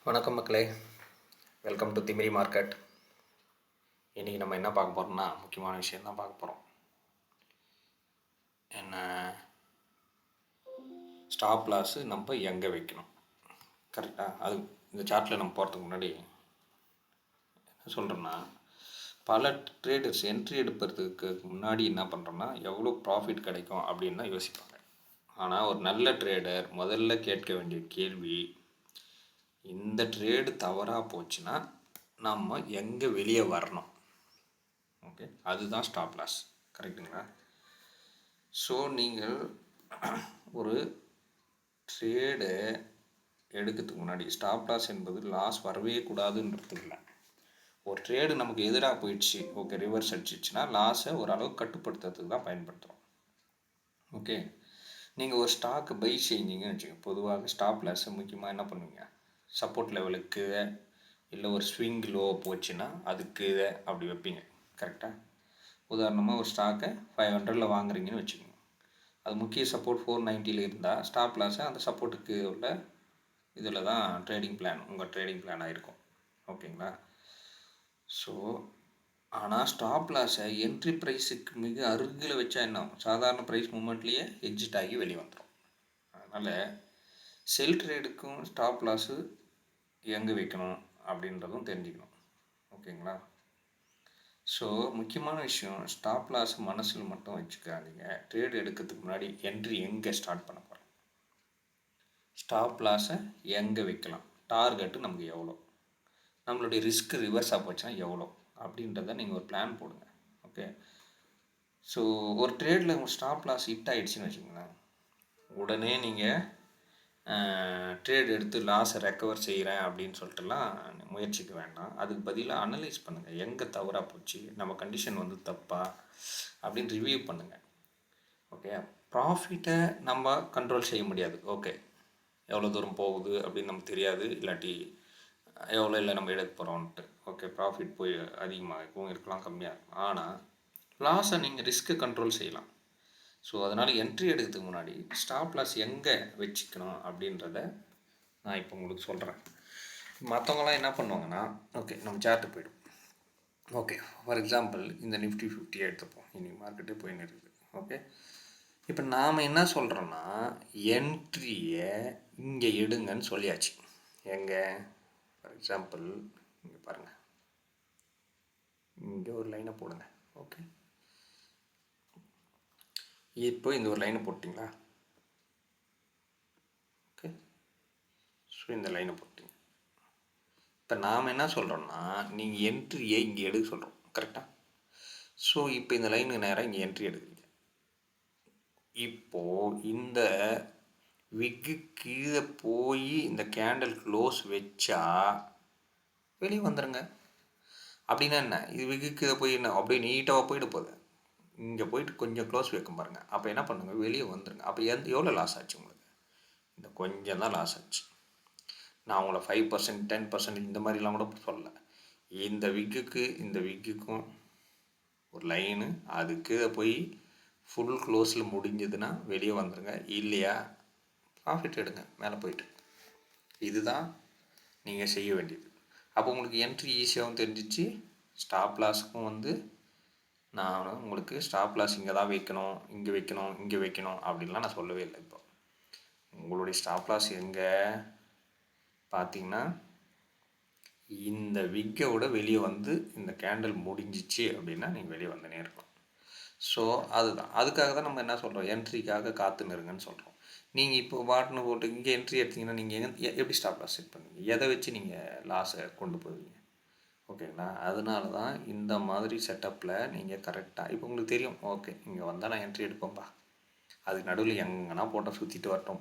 வணக்கம் மக்களே, welcome to Timiri market. இன்றைக்கி நம்ம என்ன பார்க்க போகிறோம்னா முக்கியமான விஷயம் தான் பார்க்க போகிறோம். என்ன ஸ்டாப் லாஸு நம்ம எங்கே வைக்கணும், கரெக்டாக? அது இந்த சார்ட்டில் நம்ம போகிறதுக்கு முன்னாடி என்ன சொல்கிறேன்னா, பல ட்ரேடர்ஸ் என்ட்ரி எடுப்பதுக்கு முன்னாடி என்ன பண்ணுறோன்னா எவ்வளோ ப்ராஃபிட் கிடைக்கும் அப்படின்னு தான் யோசிப்பாங்க. ஆனால் ஒரு நல்ல ட்ரேடர் முதல்ல கேட்க வேண்டிய கேள்வி, இந்த ட்ரேடு தவறாக போச்சுன்னா நம்ம எங்கே வெளியே வரணும்? ஓகே, அதுதான் ஸ்டாப் லாஸ், கரெக்டுங்களா? ஸோ நீங்கள் ஒரு ட்ரேடை எடுக்கிறதுக்கு முன்னாடி ஸ்டாப் லாஸ் என்பது லாஸ் வரவே கூடாதுன்றது இல்லை. ஒரு ட்ரேடு நமக்கு எதிராக போயிடுச்சு, ஓகே, ரிவர்ஸ் அடிச்சிச்சுன்னா லாஸை ஓரளவுக்கு கட்டுப்படுத்துறதுக்கு தான் பயன்படுத்துகிறோம். ஓகே, நீங்கள் ஒரு ஸ்டாக்கு பை செஞ்சீங்கன்னு வச்சுக்கோங்க. பொதுவாக ஸ்டாப் லாஸை முக்கியமாக என்ன பண்ணுவீங்க, சப்போர்ட் லெவலுக்கு இல்லை ஒரு ஸ்விங் லோ போச்சுன்னா அதுக்கு அப்படி வைப்பீங்க, கரெக்டாக? உதாரணமாக ஒரு ஸ்டாக்கை 500 வாங்குறீங்கன்னு வச்சுக்கோங்க. அது முக்கிய சப்போர்ட் 490 இருந்தால் ஸ்டாப் லாஸை அந்த சப்போர்ட்டுக்கு உள்ள இதில் தான் ட்ரேடிங் பிளான், உங்கள் ட்ரேடிங் பிளானாக இருக்கும். ஓகேங்களா? ஸோ ஆனால் ஸ்டாப் லாஸை என்ட்ரி ப்ரைஸுக்கு மிக அருகில் வச்சா என்ன, சாதாரண ப்ரைஸ் மூமெண்ட்லேயே எக்ஸிட் ஆகி வெளியே வந்துடும். அதனால் செல் ட்ரேடுக்கும் ஸ்டாப் லாஸு எங்கே வைக்கணும் அப்படின்றதும் தெரிஞ்சுக்கணும். ஓகேங்களா? ஸோ முக்கியமான விஷயம், ஸ்டாப் லாஸ் மனசில் மட்டும் வச்சுக்காதீங்க. ட்ரேட் எடுக்கிறதுக்கு முன்னாடி என்ட்ரி எங்கே ஸ்டார்ட் பண்ண போகிறோம், ஸ்டாப் லாஸை எங்கே வைக்கலாம், டார்கெட்டு நமக்கு எவ்வளோ, நம்மளுடைய ரிஸ்க் ரிவர்ஸாக போச்சுன்னா எவ்வளோ அப்படின்றத நீங்கள் ஒரு பிளான் போடுங்க. ஓகே, ஸோ ஒரு ட்ரேடில் உங்கள் ஸ்டாப் லாஸ் ஹிட் ஆகிடுச்சின்னு வச்சுக்கோங்களேன், உடனே நீங்கள் ட்ரேட் எடுத்து லாஸை ரெக்கவர் செய்கிறேன் அப்படின்னு சொல்லிட்டுலாம் முயற்சிக்க வேண்டாம். அதுக்கு பதிலாக அனலைஸ் பண்ணுங்கள், எங்கே தவறாக போச்சு, நம்ம கண்டிஷன் வந்து தப்பா அப்படின்னு ரிவ்யூ பண்ணுங்கள். ஓகே, ப்ராஃபிட்டை நம்ம கண்ட்ரோல் செய்ய முடியாது. ஓகே, எவ்வளோ தூரம் போகுது அப்படின்னு நமக்கு தெரியாது, இல்லாட்டி எவ்வளோ இல்லை நம்ம எடுக்க போகிறோன்ட்டு. ஓகே, ப்ராஃபிட் போய் அதிகமாகவும் இருக்கலாம், கம்மியாக இருக்கலாம். ஆனால் லாஸை நீங்கள் ரிஸ்க்கை கண்ட்ரோல் செய்யலாம். ஸோ அதனால் என்ட்ரி எடுக்கிறதுக்கு முன்னாடி ஸ்டாப் லாஸ் எங்கே வச்சுக்கணும் அப்படின்றத நான் இப்போ உங்களுக்கு சொல்கிறேன். மற்றவங்களாம் என்ன பண்ணுவாங்கன்னா, ஓகே நம்ம சார்ட்டு போய்டும். ஓகே, ஃபார் எக்ஸாம்பிள் இந்த நிஃப்டி 50 எடுத்துப்போம், இன்றைக்கி மார்க்கெட்டே போயின்னு இருக்குது. ஓகே, இப்போ நாம் என்ன சொல்கிறோன்னா, என்ட்ரியை இங்கே எடுங்கன்னு சொல்லியாச்சு. எங்கே, ஃபார் எக்ஸாம்பிள் இங்கே பாருங்கள், இங்கே ஒரு லைனை போடுங்க. ஓகே, இப்போ இந்த ஒரு லைனை போட்டிங்களா? ஓகே, ஸோ இந்த லைனை போட்டிங்க. இப்போ நாம் என்ன சொல்கிறோன்னா, நீங்கள் என்ட்ரியை இங்கே எடுக்க சொல்கிறோம், கரெக்டாக? ஸோ இப்போ இந்த லைனுக்கு நேராக இங்கே என்ட்ரி எடுக்கிறீங்க. இப்போது இந்த விக்கு கீழே போய் இந்த கேண்டில் க்ளோஸ் வச்சா வெளியே வந்துடுங்க. அப்படின்னா என்ன, இது விக்கு கீழே போய் என்ன அப்படியே நீட்டாக போயிட்டு போகுது, இங்கே போயிட்டு கொஞ்சம் க்ளோஸ் வைக்கும் பாருங்கள். அப்போ என்ன பண்ணுங்கள், வெளியே வந்துடுங்க. அப்போ எவ்வளோ லாஸ் ஆச்சு உங்களுக்கு? இந்த கொஞ்சம் தான் லாஸ் ஆச்சு. நான் உங்களை 5% 10% இந்த மாதிரிலாம் கூட சொல்லலை. இந்த விக்குக்கும் ஒரு லைனு, அதுக்கு போய் ஃபுல் க்ளோஸில் முடிஞ்சதுன்னா வெளியே வந்துடுங்க. இல்லையா ப்ராஃபிட் எடுங்க மேலே போயிட்டு. இதுதான் நீங்கள் செய்ய வேண்டியது. அப்போ உங்களுக்கு என்ட்ரி ஈஸியாகவும் தெரிஞ்சிச்சு, ஸ்டாப் லாஸுக்கும் வந்து நான் உங்களுக்கு ஸ்டாப் லாஸ் இங்கே தான் வைக்கணும், இங்கே வைக்கணும், இங்கே வைக்கணும் அப்படின்லாம் நான் சொல்லவே இல்லை. இப்போ உங்களுடைய ஸ்டாப் லாஸ் எங்கே பார்த்தீங்கன்னா, இந்த விக்கை விட வெளியே வந்து இந்த கேண்டில் முடிஞ்சிச்சு அப்படின்னா நீங்கள் வெளியே வந்துனே இருக்கணும். ஸோ அதுதான், அதுக்காக தான் நம்ம என்ன சொல்கிறோம், என்ட்ரிக்காக காத்து நிறுங்கன்னு சொல்கிறோம். நீங்கள் இப்போ பாட்னு போட்டு இங்கே என்ட்ரி எடுத்திங்கன்னா நீங்கள் எப்படி ஸ்டாப் லாஸ் செட் பண்ணுவீங்க, எதை வச்சு நீங்கள் லாஸை கொண்டு போவீங்க? ஓகேங்களா? அதனால தான் இந்த மாதிரி செட்டப்பில் நீங்கள் கரெக்டாக, இப்போ உங்களுக்கு தெரியும், ஓகே இங்கே வந்தால் நான் என்ட்ரி எடுப்பேன்ப்பா, அதுக்கு நடுவில் எங்கன்னா போட்டால் சுற்றிட்டு வரட்டும்,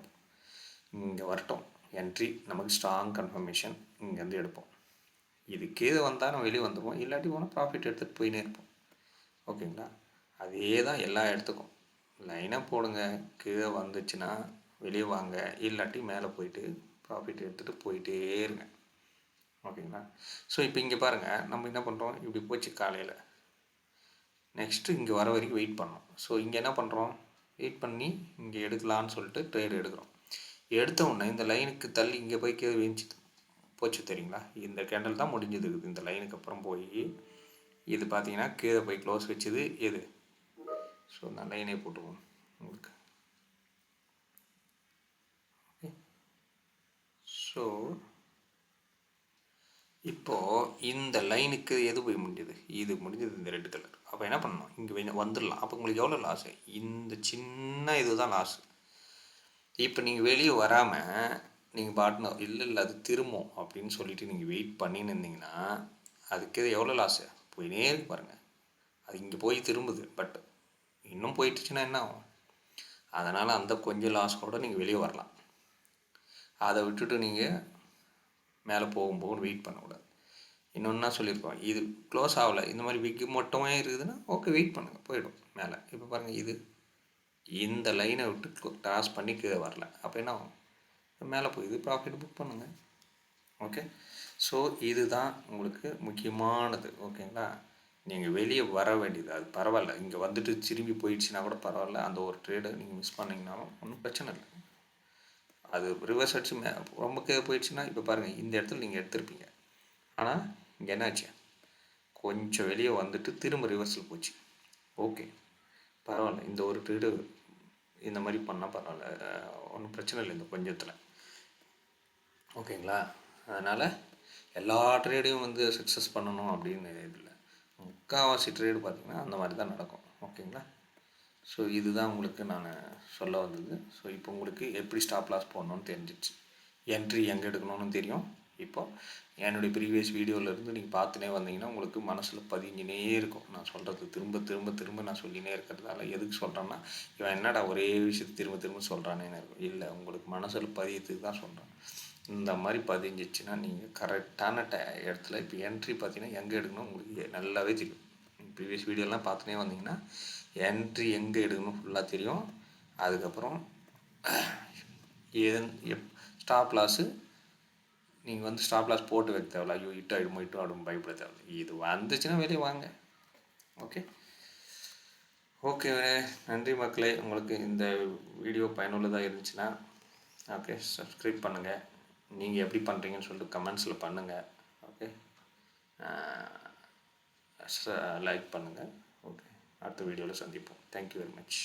இங்கே வரட்டும் என்ட்ரி, நமக்கு ஸ்ட்ராங் கன்ஃபர்மேஷன், இங்கேருந்து எடுப்போம். இது கீழே வந்தால் நம்ம வெளியே வந்துடுவோம், இல்லாட்டி போனால் ப்ராஃபிட் எடுத்துகிட்டு போயின்னே இருப்போம். ஓகேங்களா? அதே தான் எல்லா இடத்துக்கும் லைனாக போடுங்க. கீழே வந்துச்சுன்னா வெளியே வாங்க, இல்லாட்டி மேலே போயிட்டு ப்ராஃபிட் எடுத்துகிட்டு போயிட்டே இருங்க. ஓகேங்களா? ஸோ இப்போ இங்கே பாருங்கள், நம்ம என்ன பண்ணுறோம், இப்படி போச்சு காலையில், நெக்ஸ்ட்டு இங்கே வர வரைக்கும் வெயிட் பண்ணோம். ஸோ இங்கே என்ன பண்ணுறோம், வெயிட் பண்ணி இங்கே எடுக்கலான்னு சொல்லிட்டு ட்ரேட் எடுக்கிறோம். எடுத்த உடனே இந்த லைனுக்கு தள்ளி இங்கே போய் கீழே விழுந்துச்சு. போச்சு தெரியுங்களா? இந்த கேண்டில் தான் முடிஞ்சது. இந்த லைனுக்கு அப்புறம் போய் இது பார்த்தீங்கன்னா கீழே போய் க்ளோஸ் வச்சது எது? ஸோ நான் லைனே போட்டுக்குவோம் உங்களுக்கு. ஓகே, ஸோ இப்போது இந்த லைனுக்கு எது போய் முடிஞ்சது? இது முடிஞ்சது இந்த ரெட் கலர். அப்போ என்ன பண்ணணும்? இங்கே வந்துடலாம். அப்போ உங்களுக்கு எவ்வளோ லாஸு? இந்த சின்ன இது தான் லாஸு. இப்போ நீங்கள் வெளியே வராமல் நீங்கள் பாட்னர் இல்லை அது திரும்பும் அப்படின்னு சொல்லிட்டு நீங்கள் வெயிட் பண்ணின்னு இருந்தீங்கன்னா அதுக்கு எவ்வளோ லாஸு? போயினே இருக்கு பாருங்கள். அது இங்கே போய் திரும்புது, பட் இன்னும் போயிட்டுச்சுன்னா என்ன ஆகும்? அதனால் அந்த கொஞ்சம் லாஸோடு நீங்கள் வெளியே வரலாம். அதை விட்டுட்டு நீங்கள் மேலே போகும்போது வெயிட் பண்ணக்கூடாது. இன்னொன்னா சொல்லியிருக்கோம், இது க்ளோஸ் ஆகலை, இந்த மாதிரி விக்கு மட்டுமே இருக்குதுன்னா ஓகே வெயிட் பண்ணுங்கள், போயிடும் மேலே. இப்போ பாருங்கள், இது இந்த லைனை விட்டு கிராஸ் பண்ணி கீழே வரல, அப்போ என்ன ஆகும்? மேலே போய் இது ப்ராஃபிட் புக் பண்ணுங்கள். ஓகே, ஸோ இதுதான் உங்களுக்கு முக்கியமானது. ஓகேங்களா? நீங்கள் வெளியே வர வேண்டியது, அது பரவாயில்ல, இங்கே வந்துட்டு திரும்பி போயிடுச்சுன்னா கூட பரவாயில்ல. அந்த ஒரு ட்ரேடை நீங்கள் மிஸ் பண்ணிங்கனாலும் ஒன்றும் பிரச்சனை இல்லை. அது ரிவர்ஸ் அடிச்சு ரொம்ப கீழே போயிடுச்சுன்னா இப்போ பாருங்கள், இந்த இடத்துல நீங்கள் எடுத்திருப்பீங்க, ஆனால் இங்கே என்னாச்சு? கொஞ்சம் வெளியே வந்துட்டு திரும்ப ரிவர்ஸில் போச்சு. ஓகே, பரவாயில்ல, இந்த ஒரு ட்ரேடு இந்த மாதிரி பண்ணால் பரவாயில்ல, ஒன்றும் பிரச்சனை இல்லை இந்த கொஞ்சத்தில். ஓகேங்களா? அதனால் எல்லா ட்ரேடையும் சக்ஸஸ் பண்ணணும் அப்படின்னு இல்லை. முக்கால்வாசி ட்ரேடு பார்த்திங்கன்னா அந்த மாதிரி தான் நடக்கும். ஓகேங்களா? ஸோ இதுதான் உங்களுக்கு நான் சொல்ல வந்தது. ஸோ இப்போ உங்களுக்கு எப்படி ஸ்டாப் லாஸ் போடணும்னு தெரிஞ்சிச்சு, என்ட்ரி எங்கே எடுக்கணும்னு தெரியும். இப்போது என்னுடைய ப்ரீவியஸ் வீடியோவிலேருந்து நீங்கள் பார்த்துனே வந்தீங்கன்னா உங்களுக்கு மனசில் பதிஞ்சினே இருக்கும். நான் சொல்கிறது திரும்ப திரும்ப திரும்ப நான் சொல்லினே இருக்கிறதால எதுக்கு சொல்கிறேன்னா, இவன் என்னடா ஒரே விஷயத்தை திரும்ப திரும்ப சொல்கிறானேன்னு இருக்கும். இல்லை, உங்களுக்கு மனசில் பதியத்துக்கு தான் சொல்கிறேன். இந்த மாதிரி பதிஞ்சிச்சுன்னா நீங்கள் கரெக்டான இடத்துல இப்போ என்ட்ரி பார்த்தீங்கன்னா எங்கே எடுக்கணும் உங்களுக்கு நல்லாவே தெரியும். ப்ரீவியஸ் வீடியோலாம் பார்த்துனே வந்தீங்கன்னா என்ட்ரி எங்கே எடுக்கணும் ஃபுல்லாக தெரியும். அதுக்கப்புறம் ஸ்டாப் லாஸு நீங்கள் ஸ்டாப் லாஸ் போட்டு வைக்க தேவையில்ல. ஐயோ இட்டு ஆகிடுமோ இட்டு ஆகிடும் பயப்பட தேவையில்ல. இது வந்துச்சுன்னா வெளியே வாங்க. ஓகே ஓகே, நன்றி மக்களே. உங்களுக்கு இந்த வீடியோ பயனுள்ளதாக இருந்துச்சுன்னா ஓகே சப்ஸ்கிரைப் பண்ணுங்கள். நீங்கள் எப்படி பண்ணுறீங்கன்னு சொல்லிட்டு கமெண்ட்ஸில் பண்ணுங்கள். ஓகே, லைக் பண்ணுங்கள். ஓகே, அடுத்த வீடியோவில் சந்திப்போம். Thank you very much.